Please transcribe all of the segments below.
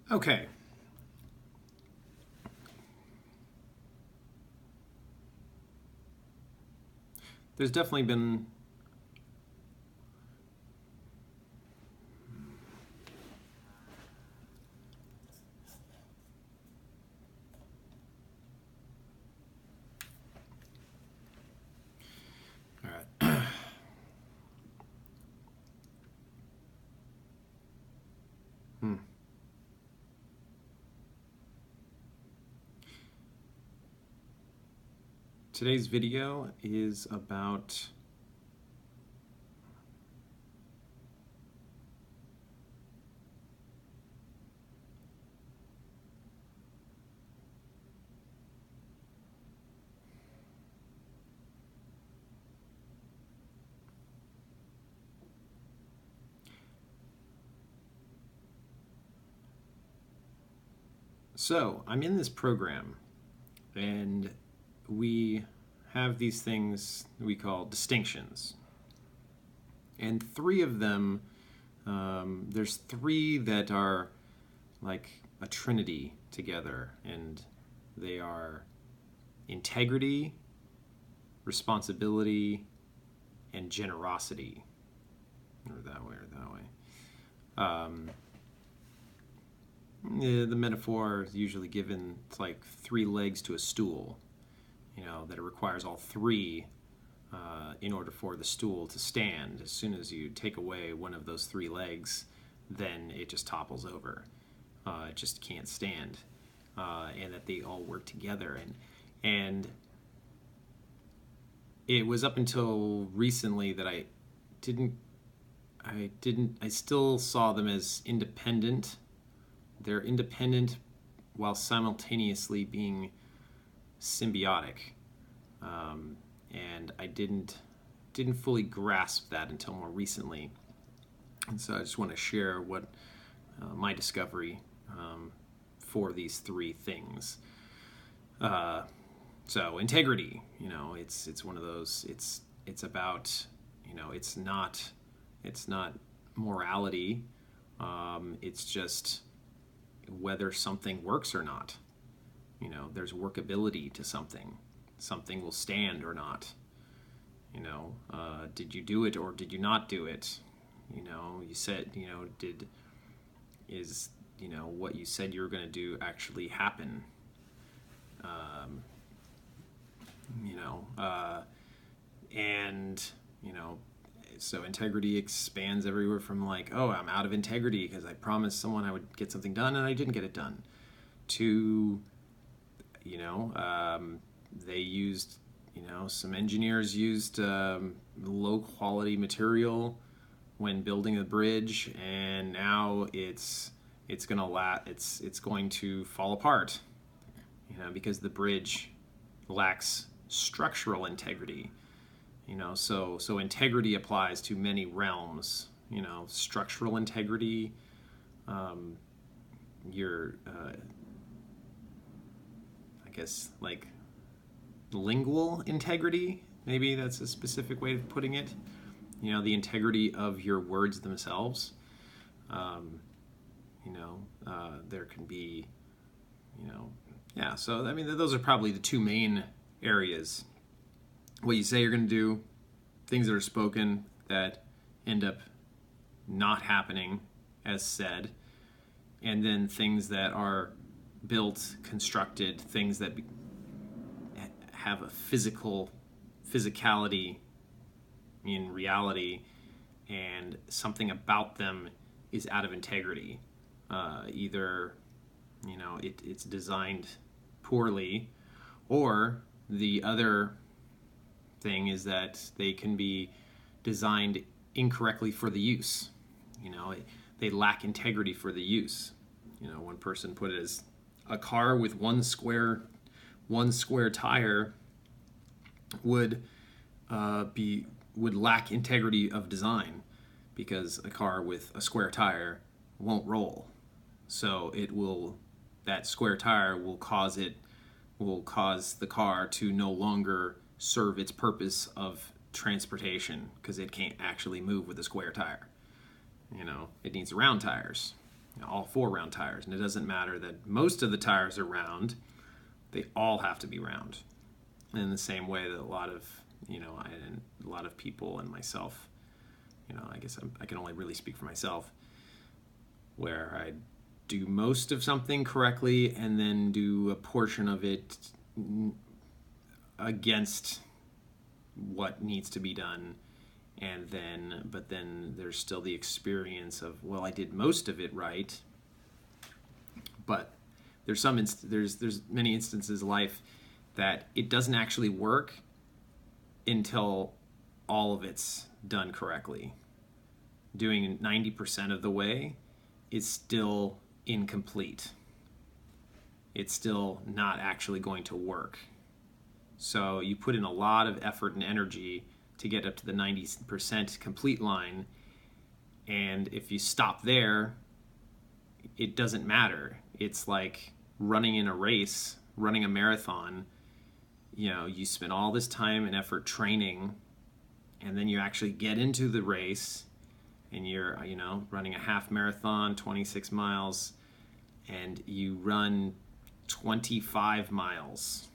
Okay. There's definitely been. All right. Hmm. Today's video is about so I'm in this program and we have these things we call distinctions. And three of them, there's three that are like a trinity together, and they are integrity, responsibility, and generosity. Or that way, or that way. Yeah, the metaphor is usually given, it's like three legs to a stool, that it requires all three in order for the stool to stand. As soon as you take away one of those three legs, then it just topples over. It just can't stand. And that they all work together. And it was up until recently that I still saw them as independent. They're independent while simultaneously being symbiotic. And I didn't fully grasp that until more recently. And so I just want to share what my discovery for these three things. So integrity, it's one of those. It's about, it's not morality. It's just whether something works or not. There's workability to something. Something will stand or not. Did you do it or did you not do it? You said, what you said you were going to do actually happen? And, so integrity expands everywhere from like, oh, I'm out of integrity because I promised someone I would get something done and I didn't get it done, to, they used, some engineers used low quality material when building a bridge, and now it's going to fall apart, because the bridge lacks structural integrity. So integrity applies to many realms. Structural integrity, your I guess like lingual integrity, maybe that's a specific way of putting it. The integrity of your words themselves. There can be, yeah. So I mean, those are probably the two main areas. What you say you're going to do, things that are spoken that end up not happening as said, and then things that are built, constructed, things that have a physicality in reality, and something about them is out of integrity. Either, it's designed poorly, or the other thing is that they can be designed incorrectly for the use. They lack integrity for the use. One person put it as a car with one square tire would lack integrity of design, because a car with a square tire won't roll. So that square tire will cause the car to no longer serve its purpose of transportation, because it can't actually move with a square tire. It needs round tires. all 4 round tires. And it doesn't matter that most of the tires are round, they all have to be round. In the same way that a lot of, and a lot of people and myself, I guess I can only really speak for myself, where I do most of something correctly and then do a portion of it against what needs to be done, but then there's still the experience of, well, I did most of it right, but there's many instances in life that it doesn't actually work until all of it's done correctly. Doing 90% of the way is still incomplete. It's still not actually going to work. So you put in a lot of effort and energy to get up to the 90% complete line, and if you stop there, it doesn't matter. It's like running in a race, running a marathon. You spend all this time and effort training, and then you actually get into the race, and you're running a half marathon, 26 miles, and you run 25 miles,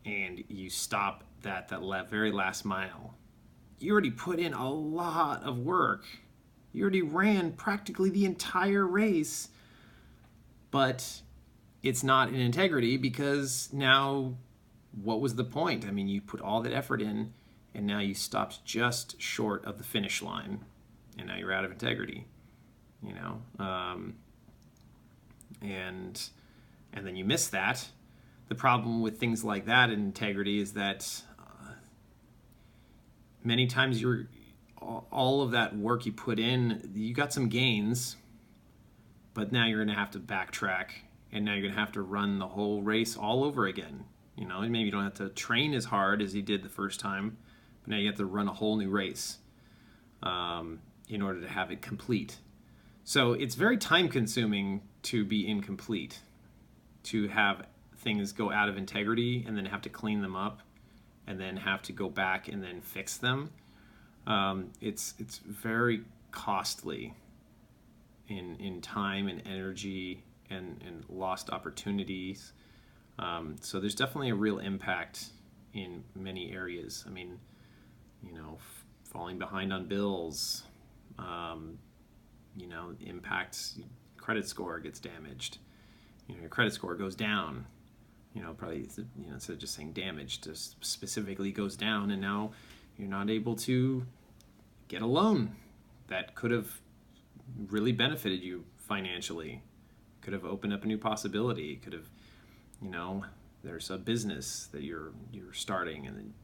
and you stop that very last mile. You already put in a lot of work. You already ran practically the entire race, but it's not in integrity, because now what was the point? I mean, you put all that effort in, and now you stopped just short of the finish line, and now you're out of integrity, and then you miss that. The problem with things like that in integrity is that many times all of that work you put in, you got some gains, but now you're going to have to backtrack, and now you're going to have to run the whole race all over again. And maybe you don't have to train as hard as you did the first time, but now you have to run a whole new race in order to have it complete. So it's very time consuming to be incomplete, to have things go out of integrity and then have to clean them up and then have to go back and then fix them. It's very costly in time and energy and lost opportunities. So there's definitely a real impact in many areas. I mean, falling behind on bills, impacts credit score, gets damaged. Your credit score goes down. Probably instead of just saying damaged, just specifically goes down, and now you're not able to get a loan that could have really benefited you financially. Could have opened up a new possibility. Could have, there's a business that you're starting and then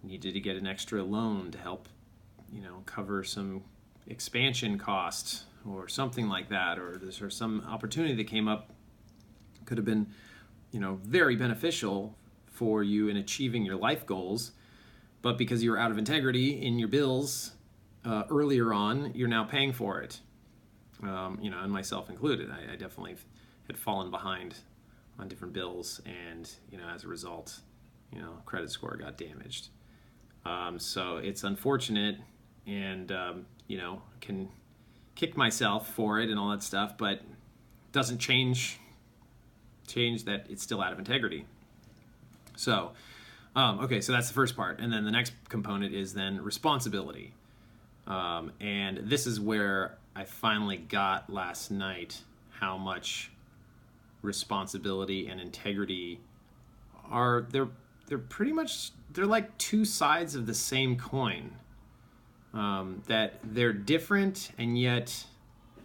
needed to get an extra loan to help, cover some expansion costs or something like that, or there's some opportunity that came up, could have been, very beneficial for you in achieving your life goals, but because you were out of integrity in your bills earlier on, you're now paying for it. And myself included, I definitely had fallen behind on different bills, and as a result, credit score got damaged. So it's unfortunate, and can kick myself for it and all that stuff, but doesn't change that it's still out of integrity. So okay, so that's the first part, and then the next component is then responsibility, and this is where I finally got last night how much responsibility and integrity are. They're pretty much, they're like two sides of the same coin, that they're different and yet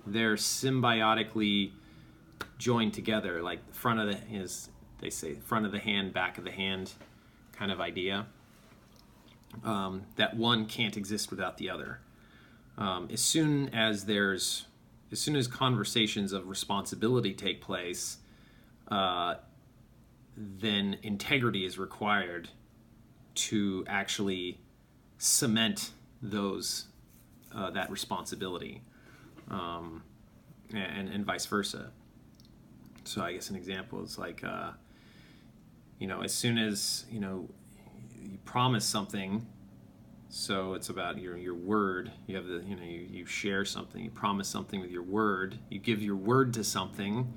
they're symbiotically joined together, like front of they say front of the hand, back of the hand kind of idea, that one can't exist without the other. As soon as conversations of responsibility take place, then integrity is required to actually cement that responsibility, and vice versa. So I guess an example is like, as soon as you promise something, So it's about your word. You have you share something, you promise something with your word, you give your word to something,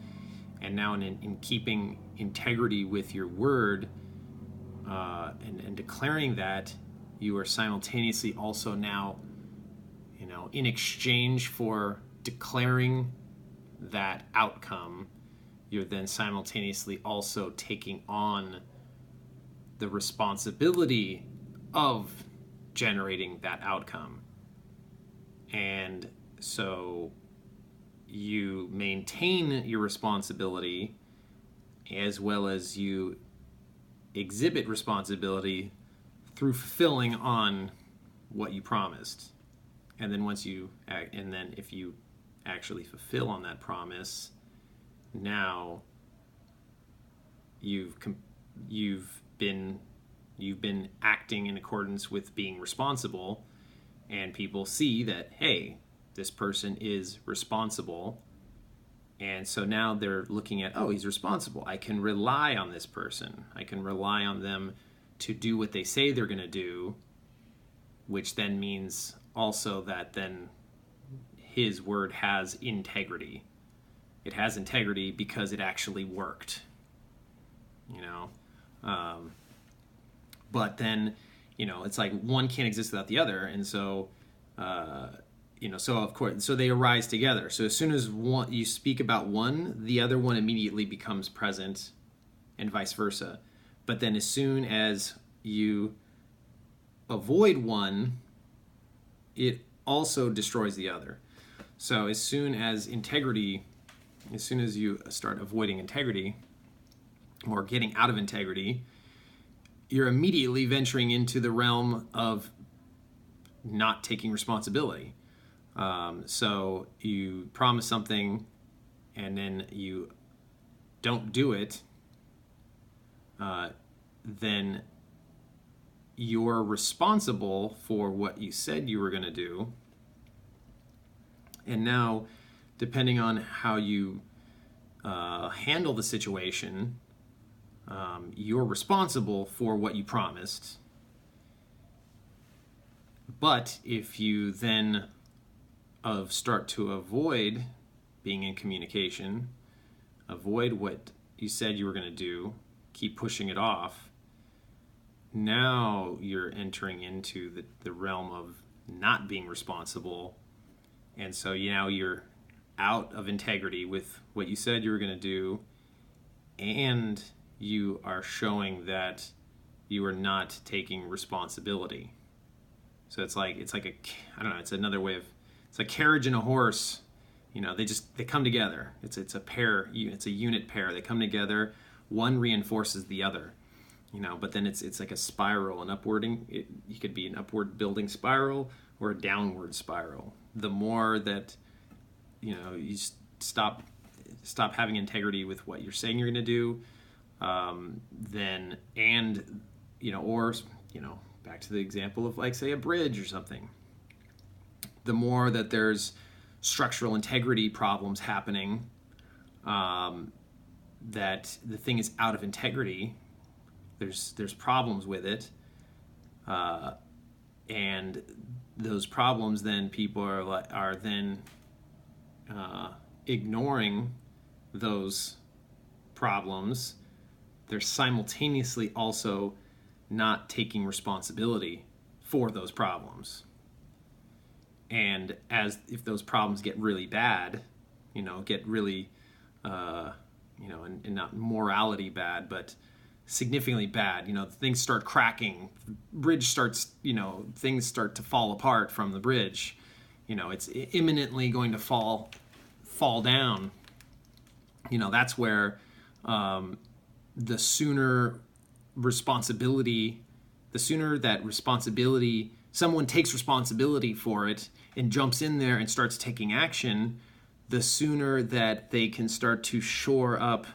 and now in keeping integrity with your word, and declaring that, you are simultaneously also now, in exchange for declaring that outcome, you're then simultaneously also taking on the responsibility of generating that outcome. And so you maintain your responsibility as well as you exhibit responsibility through fulfilling on what you promised. And then if you actually fulfill on that promise, now you've been acting in accordance with being responsible, and people see that, hey, this person is responsible, and so now they're looking at, oh, he's responsible, I can rely on this person, I can rely on them to do what they say they're going to do, which then means also that then his word has integrity. It has integrity because it actually worked, but then, it's like one can't exist without the other, and so, so of course, so they arise together. So as soon as one you speak about one, the other one immediately becomes present, and vice versa. But then as soon as you avoid one, it also destroys the other. So as soon as you start avoiding integrity or getting out of integrity, you're immediately venturing into the realm of not taking responsibility. So you promise something and then you don't do it, then you're responsible for what you said you were going to do. And now, depending on how you handle the situation, you're responsible for what you promised. But if you then start to avoid being in communication, avoid what you said you were going to do, keep pushing it off, now you're entering into the realm of not being responsible. And so now you're out of integrity with what you said you were going to do, and you are showing that you are not taking responsibility. So it's like I don't know, it's another way of, it's a carriage and a horse. They come together. It's a pair. It's a unit pair. They come together. One reinforces the other. But then it's like a spiral, an upwarding. You could be an upward building spiral or a downward spiral. The more that you stop having integrity with what you're saying you're going to do, then back to the example of, like, say, a bridge or something. The more that there's structural integrity problems happening, that the thing is out of integrity, there's problems with it, and those problems, then people are then ignoring those problems. They're simultaneously also not taking responsibility for those problems. And if those problems get really bad, get really, and not morality bad, but significantly bad, things start cracking, bridge starts, things start to fall apart from the bridge, it's imminently going to fall down. That's where the sooner someone takes responsibility for it and jumps in there and starts taking action, the sooner that they can start to shore up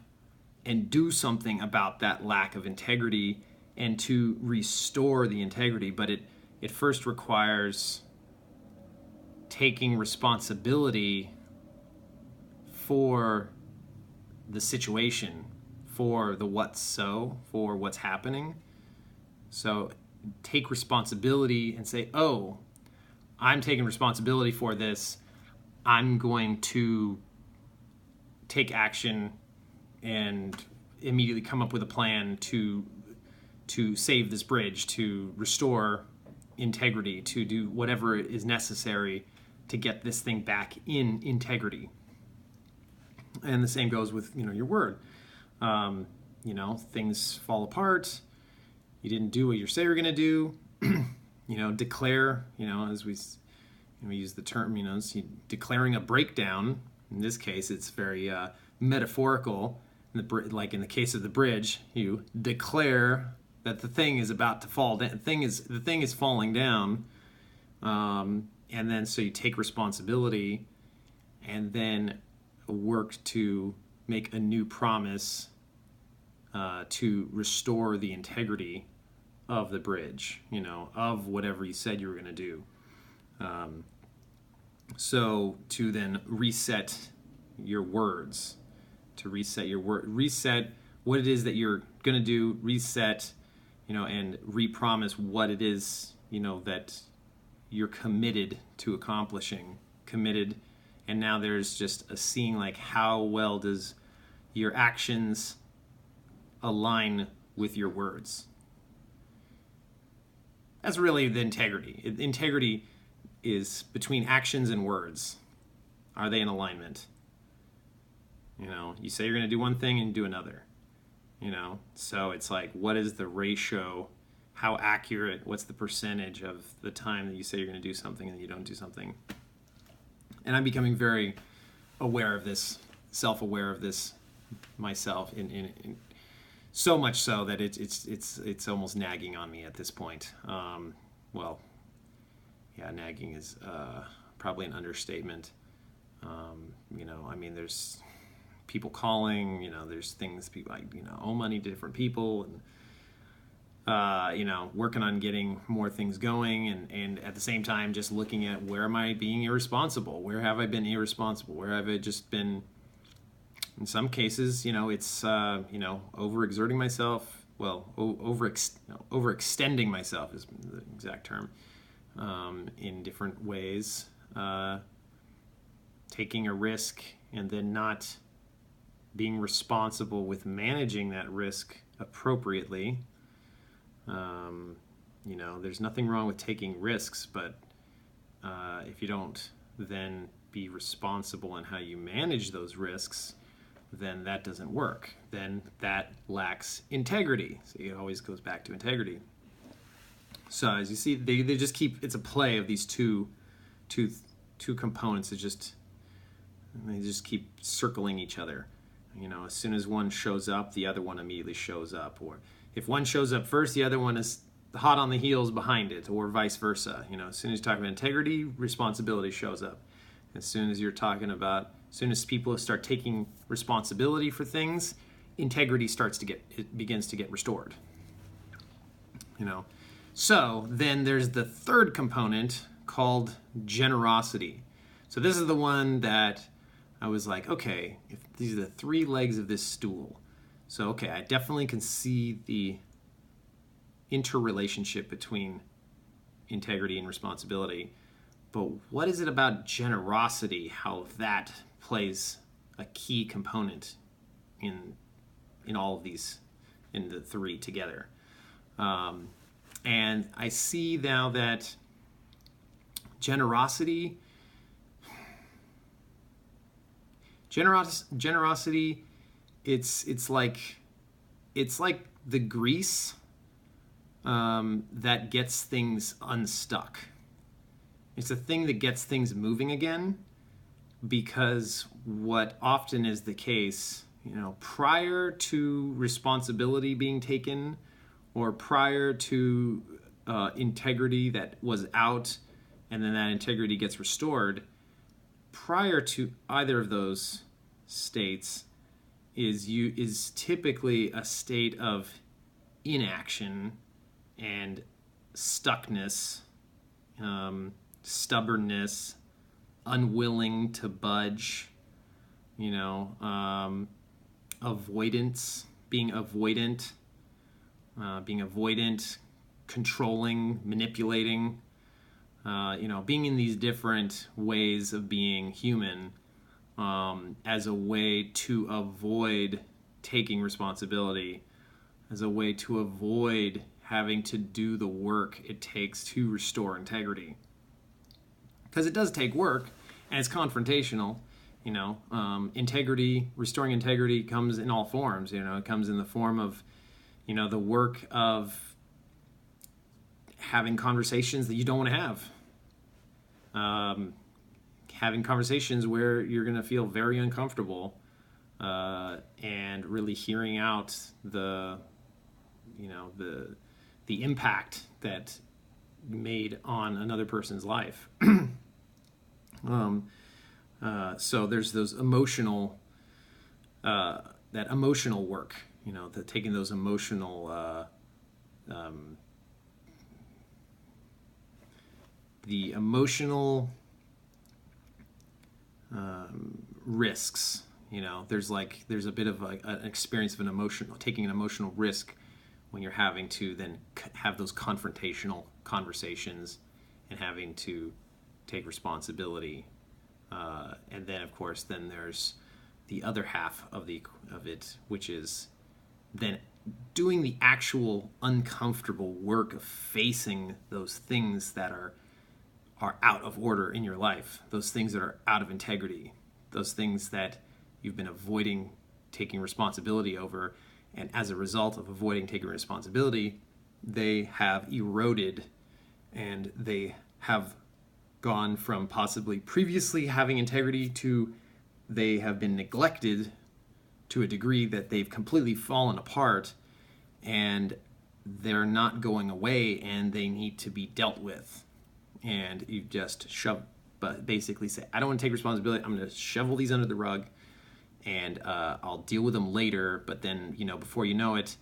and do something about that lack of integrity and to restore the integrity. But it first requires taking responsibility for the situation, for what's happening. So take responsibility and say, oh, I'm taking responsibility for this. I'm going to take action and immediately come up with a plan to save this bridge, to restore integrity, to do whatever is necessary to get this thing back in integrity. And the same goes with, your word. Things fall apart. You didn't do what you say you're going to do. Declare, as we use the term, declaring a breakdown. In this case, it's very metaphorical. Like in the case of the bridge, you declare that the thing is about to fall down. The thing is falling down. And then so you take responsibility and then work to make a new promise to restore the integrity of the bridge, of whatever you said you were going to do. So to then reset your words, reset what it is that you're going to do, reset, and re-promise what it is, that you're committed to accomplishing, and now there's just a seeing like how well does your actions align with your words. That's really the integrity. Integrity is between actions and words. Are they in alignment? You say you're going to do one thing and do another. So it's like, what is the ratio? How accurate? What's the percentage of the time that you say you're going to do something and you don't do something? And I'm becoming very aware of this, self-aware of this myself, in so much so that it's almost nagging on me at this point. Nagging is probably an understatement. There's people calling, there's things people owe money to different people, and working on getting more things going, and at the same time just looking at where am I being irresponsible? Where have I been irresponsible? Where have I just been, in some cases, it's overexerting myself. Well, overextending myself is the exact term, in different ways, taking a risk and then not being responsible with managing that risk appropriately. There's nothing wrong with taking risks, but if you don't then be responsible in how you manage those risks, then that doesn't work. Then that lacks integrity. So it always goes back to integrity. So as you see, they just keep, it's a play of these two components. They just keep circling each other. As soon as one shows up, the other one immediately shows up. Or if one shows up first, the other one is hot on the heels behind it, or vice versa. As soon as you talk about integrity, responsibility shows up. As soon as people start taking responsibility for things, integrity begins to get restored. So then there's the third component called generosity. So this is the one that I was like, okay, if these are the three legs of this stool. So, okay, I definitely can see the interrelationship between integrity and responsibility. But what is it about generosity, how that plays a key component in all of these, in the three together? And I see now that generosity, it's like the grease that gets things unstuck. It's a thing that gets things moving again, because what often is the case, prior to responsibility being taken, or prior to integrity that was out, and then that integrity gets restored, prior to either of those states is typically a state of inaction and stuckness, stubbornness, unwilling to budge, avoidance, being avoidant, controlling, manipulating, being in these different ways of being human, as a way to avoid taking responsibility, as a way to avoid having to do the work it takes to restore integrity. Because it does take work, and it's confrontational. Integrity, restoring integrity comes in all forms. It comes in the form of, the work of having conversations that you don't want to have. Having conversations where you're going to feel very uncomfortable, and really hearing out the impact that made on another person's life. So there's those emotional, that emotional work, taking those emotional, the emotional risks. There's a bit of an experience of taking an emotional risk when you're having to then have those confrontational conversations and having to take responsibility. And then, of course, then there's the other half of it, which is then doing the actual uncomfortable work of facing those things that are out of order in your life, those things that are out of integrity, those things that you've been avoiding taking responsibility over. And as a result of avoiding taking responsibility, they have eroded, and they have gone from possibly previously having integrity to they have been neglected to a degree that they've completely fallen apart, and they're not going away, and they need to be dealt with. And you just basically say, I don't want to take responsibility. I'm going to shovel these under the rug, and I'll deal with them later. But then, before you know it,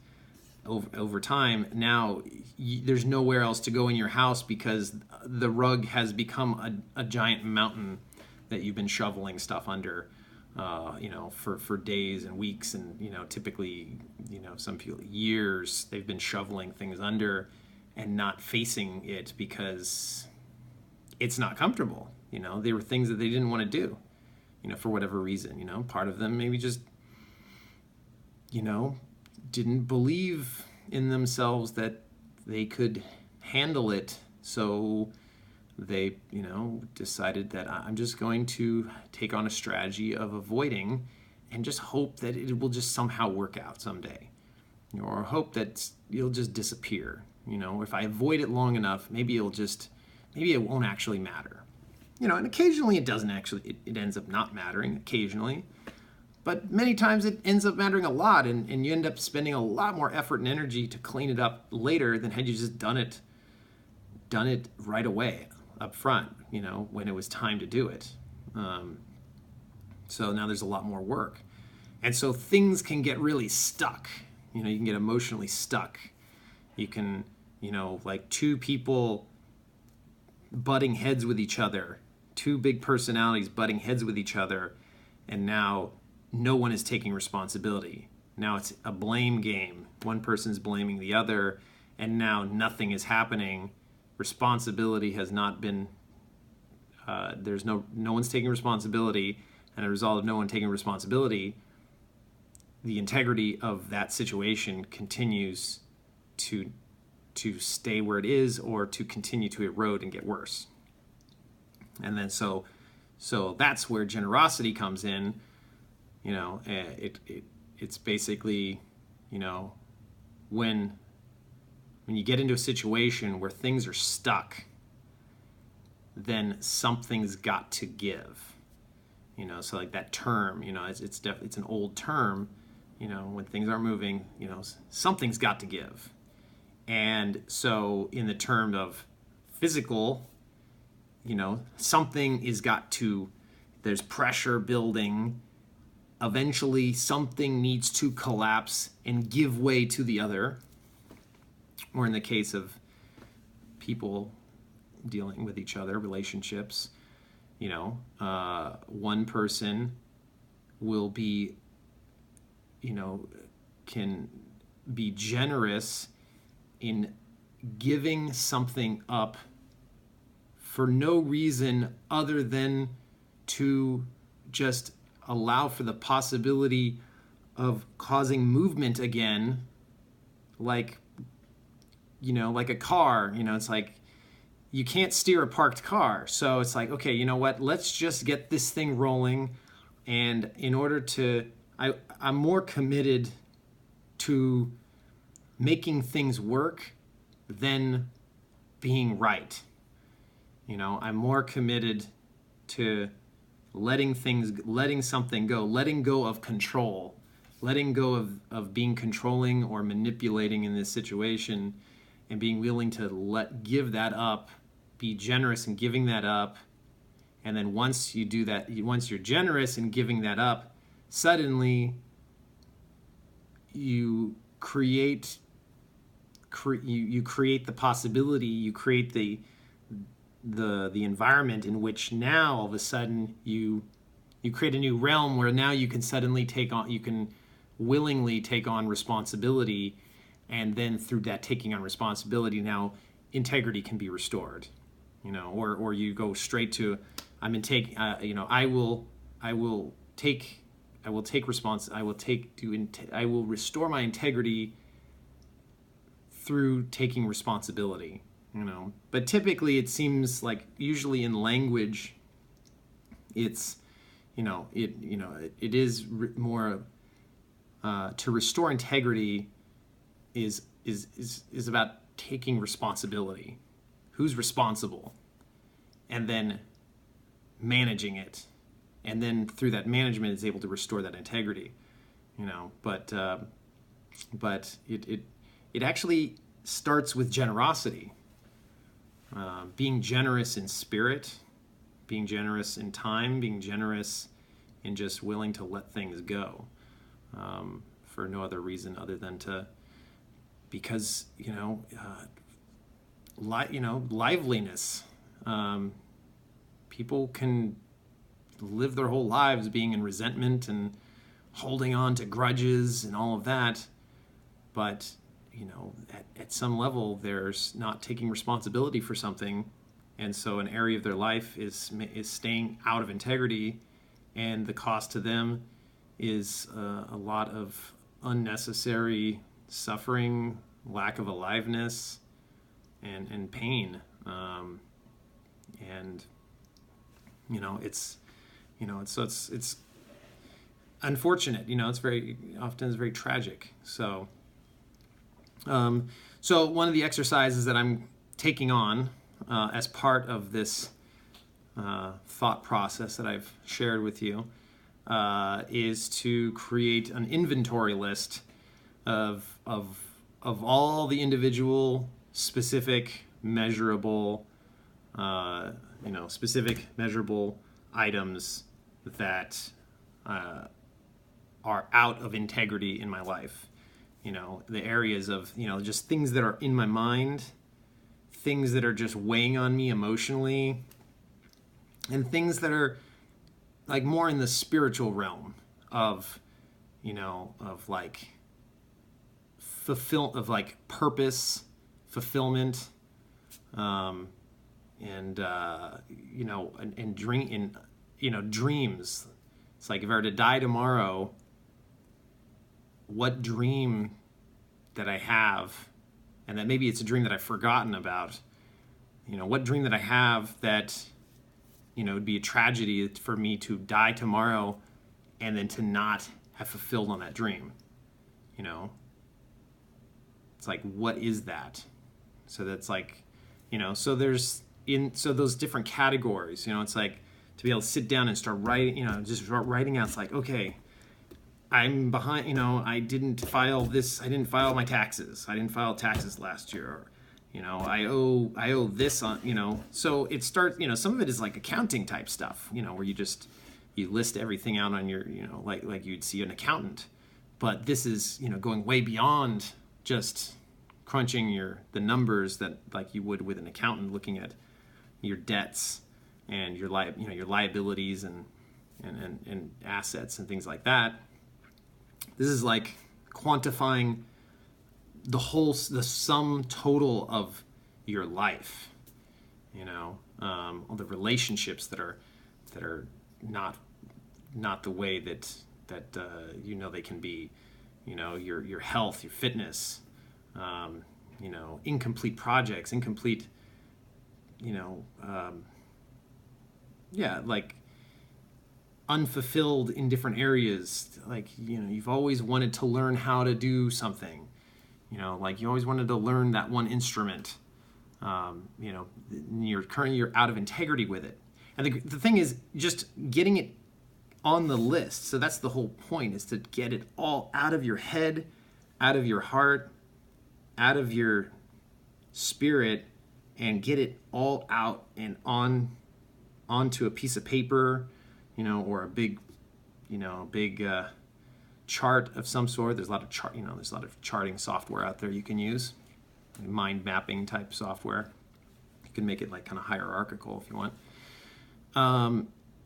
over time, now there's nowhere else to go in your house because the rug has become a giant mountain that you've been shoveling stuff under, for days and weeks, and typically, some people years they've been shoveling things under and not facing it because it's not comfortable. They were things that they didn't want to do, for whatever reason. Part of them maybe just, didn't believe in themselves that they could handle it. So they, decided that I'm just going to take on a strategy of avoiding and just hope that it will just somehow work out someday, or hope that it'll just disappear. If I avoid it long enough, maybe it won't actually matter. And occasionally it doesn't actually, it ends up not mattering occasionally. But many times it ends up mattering a lot, and you end up spending a lot more effort and energy to clean it up later than had you just done it right away up front, when it was time to do it. So now there's a lot more work. And so things can get really stuck. You can get emotionally stuck. You can, like two people butting heads with each other, two big personalities butting heads with each other, and now no one is taking responsibility. Now it's a blame game. One person's blaming the other, and now nothing is happening. Responsibility has not been, there's no one's taking responsibility, and as a result of no one taking responsibility, the integrity of that situation continues to stay where it is, or to continue to erode and get worse. And then so that's where generosity comes in. It's basically, when you get into a situation where things are stuck, then something's got to give. So like that term, it's an old term. When things aren't moving, something's got to give. And so in the term of physical, something is got to, there's pressure building. Eventually something needs to collapse and give way to the other. Or in the case of people dealing with each other, relationships, one person will be, can be generous in giving something up for no reason other than to just allow for the possibility of causing movement again, like, like a car. It's like you can't steer a parked car. So it's like, okay, you know what? Let's just get this thing rolling. And in order to, I'm more committed to making things work than being right. I'm more committed to letting something go, letting go of control, letting go of being controlling or manipulating in this situation, and being willing to give that up, be generous in giving that up. And then once you do that, once you're generous in giving that up, suddenly you create the possibility, you create the environment in which now all of a sudden you create a new realm where now you can suddenly willingly take on responsibility, and then through that taking on responsibility, now integrity can be restored, or you go straight to, I will restore my integrity through taking responsibility, But typically it seems like usually in language, it's, it is more, to restore integrity is about taking responsibility. Who's responsible? And then managing it. And then through that management is able to restore that integrity. But it actually starts with generosity. Being generous in spirit, being generous in time, being generous in just willing to let things go, for no other reason other than because liveliness. People can live their whole lives being in resentment and holding on to grudges and all of that, but at some level there's not taking responsibility for something, and so an area of their life is staying out of integrity, and the cost to them is a lot of unnecessary suffering, lack of aliveness, and pain, and it's unfortunate. It's very tragic. So one of the exercises that I'm taking on as part of this thought process that I've shared with you is to create an inventory list of all the individual, specific, measurable, items that are out of integrity in my life. The areas of, just things that are in my mind, things that are just weighing on me emotionally, and things that are like more in the spiritual realm of, of like purpose, fulfillment, dreams. It's like if I were to die tomorrow, what dream that I have, and that maybe it's a dream that I've forgotten about, what dream that I have that, it'd be a tragedy for me to die tomorrow and then to not have fulfilled on that dream, It's like, what is that? So that's like, so there's so those different categories, it's like to be able to sit down and start writing, just start writing out. It's like, okay, I'm behind, I didn't file my taxes. I didn't file taxes last year. Or, I owe this on, so it starts, some of it is like accounting type stuff, where you list everything out on your, like you'd see an accountant. But this is, going way beyond just crunching the numbers that like you would with an accountant, looking at your debts and your liabilities and assets and things like that. This is like quantifying the sum total of your life, all the relationships that are not the way that they can be, your health, your fitness, incomplete projects, incomplete, like unfulfilled in different areas. Like, you've always wanted to learn how to do something, like you always wanted to learn that one instrument. You're out of integrity with it. And the thing is just getting it on the list. So that's the whole point, is to get it all out of your head, out of your heart, out of your spirit, and get it all out and onto a piece of paper, or a big chart of some sort. There's a lot of charting software out there you can use, mind mapping type software. You can make it like kind of hierarchical if you want.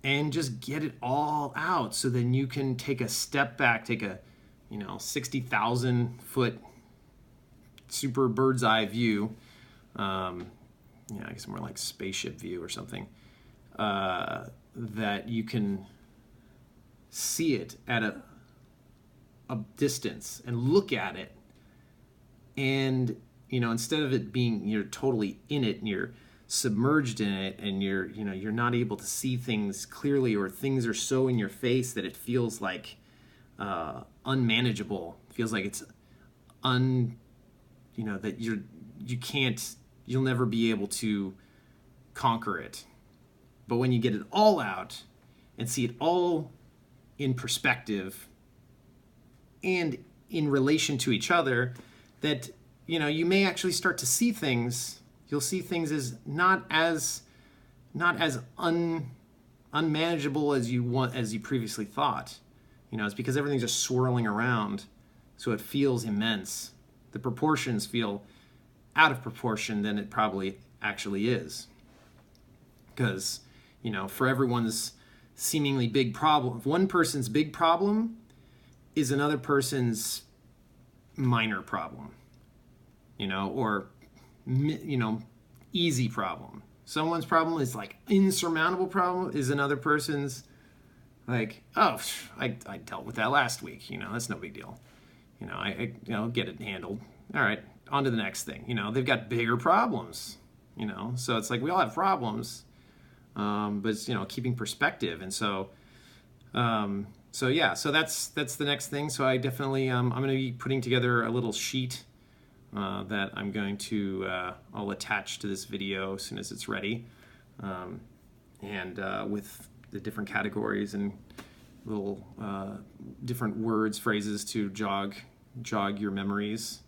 And just get it all out, so then you can take a step back, take a 60,000 foot super bird's eye view. I guess more like spaceship view or something, that you can see it at a distance and look at it, and instead of it being you're totally in it and you're submerged in it, and you're not able to see things clearly, or things are so in your face that it feels like unmanageable. It feels like it's that you'll never be able to conquer it. But when you get it all out and see it all in perspective and in relation to each other, that you may actually start to see things. You'll see things as not as unmanageable as you previously thought. It's because everything's just swirling around, so it feels immense. The proportions feel out of proportion than it probably actually is. Because, for everyone's seemingly big problem, one person's big problem is another person's minor problem, or easy problem. Someone's problem is like insurmountable problem, is another person's like, oh, I dealt with that last week, that's no big deal. I get it handled. All right, on to the next thing. They've got bigger problems, so it's like we all have problems, but it's, keeping perspective. And so that's the next thing. So I definitely, I'm going to be putting together a little sheet that I'm going to, I'll attach to this video as soon as it's ready, and with the different categories and little different words, phrases to jog your memories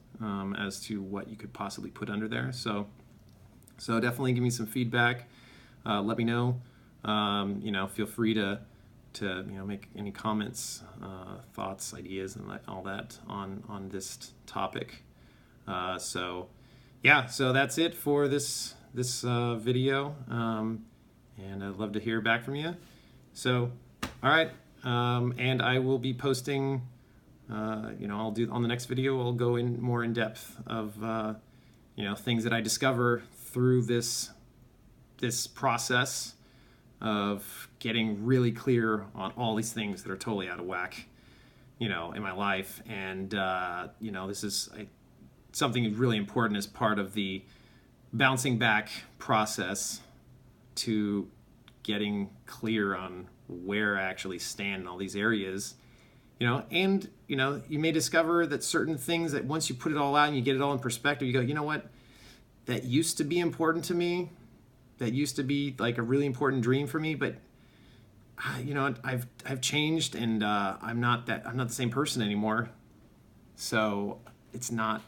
as to what you could possibly put under there. So definitely give me some feedback. Let me know. Feel free to make any comments, thoughts, ideas, and all that on this topic. So that's it for this video, and I'd love to hear back from you. So, all right, and I will be posting. I'll do on the next video. I'll go in more in depth of things that I discover through this process of getting really clear on all these things that are totally out of whack, in my life. And this is something really important as part of the bouncing back process to getting clear on where I actually stand in all these areas. And you may discover that certain things, that once you put it all out and you get it all in perspective, you go, you know what, that used to be important to me, that used to be like a really important dream for me, but I've changed, and I'm not the same person anymore. So it's not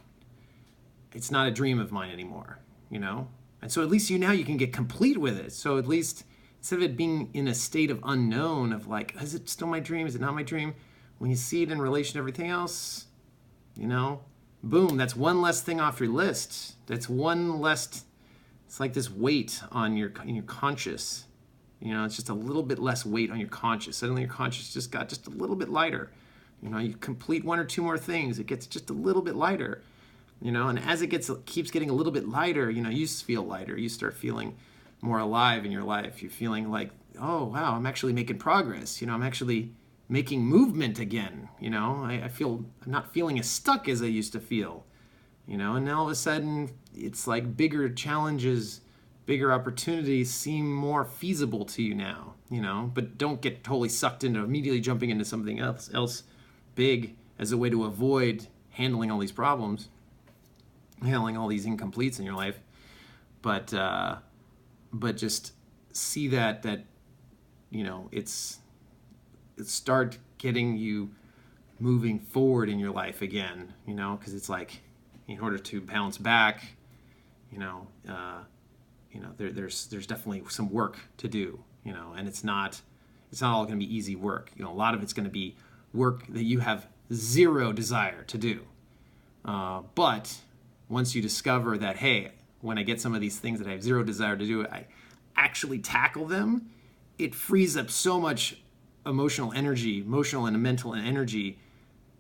a dream of mine anymore, And so at least now you can get complete with it. So at least instead of it being in a state of unknown of like, is it still my dream? Is it not my dream? When you see it in relation to everything else, boom, that's one less thing off your list. That's one less, it's like this weight in your conscious. It's just a little bit less weight on your conscious. Suddenly your conscious just got just a little bit lighter. You complete one or two more things, it gets just a little bit lighter. And as it keeps getting a little bit lighter, you feel lighter. You start feeling more alive in your life. You're feeling like, oh wow, I'm actually making progress. I'm actually making movement again. I feel I'm not feeling as stuck as I used to feel. And now all of a sudden it's like bigger challenges, bigger opportunities seem more feasible to you now. But don't get totally sucked into immediately jumping into something else big as a way to avoid handling all these problems, handling all these incompletes in your life. But just see that it's start getting you moving forward in your life again, because it's like, in order to bounce back, there's definitely some work to do, and it's not all going to be easy work. A lot of it's going to be work that you have zero desire to do. But once you discover that, hey, when I get some of these things that I have zero desire to do, I actually tackle them, it frees up so much emotional and mental energy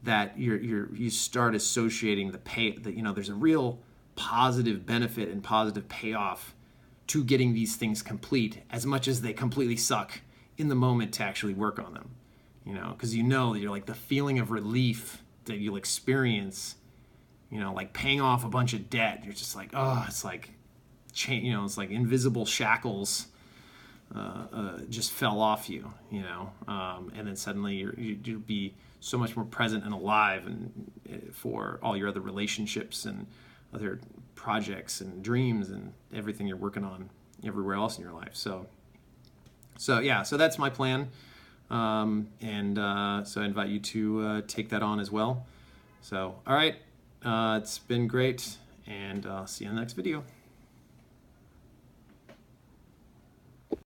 that you start associating there's a real positive benefit and positive payoff to getting these things complete, as much as they completely suck in the moment to actually work on them. Because you're like, the feeling of relief that you'll experience, like paying off a bunch of debt. You're just like, oh, it's like it's like invisible shackles just fell off you, and then suddenly you'll be so much more present and alive, and for all your other relationships and other projects and dreams and everything you're working on everywhere else in your life. So that's my plan, and so I invite you to take that on as well. So all right, it's been great, and I'll see you in the next video.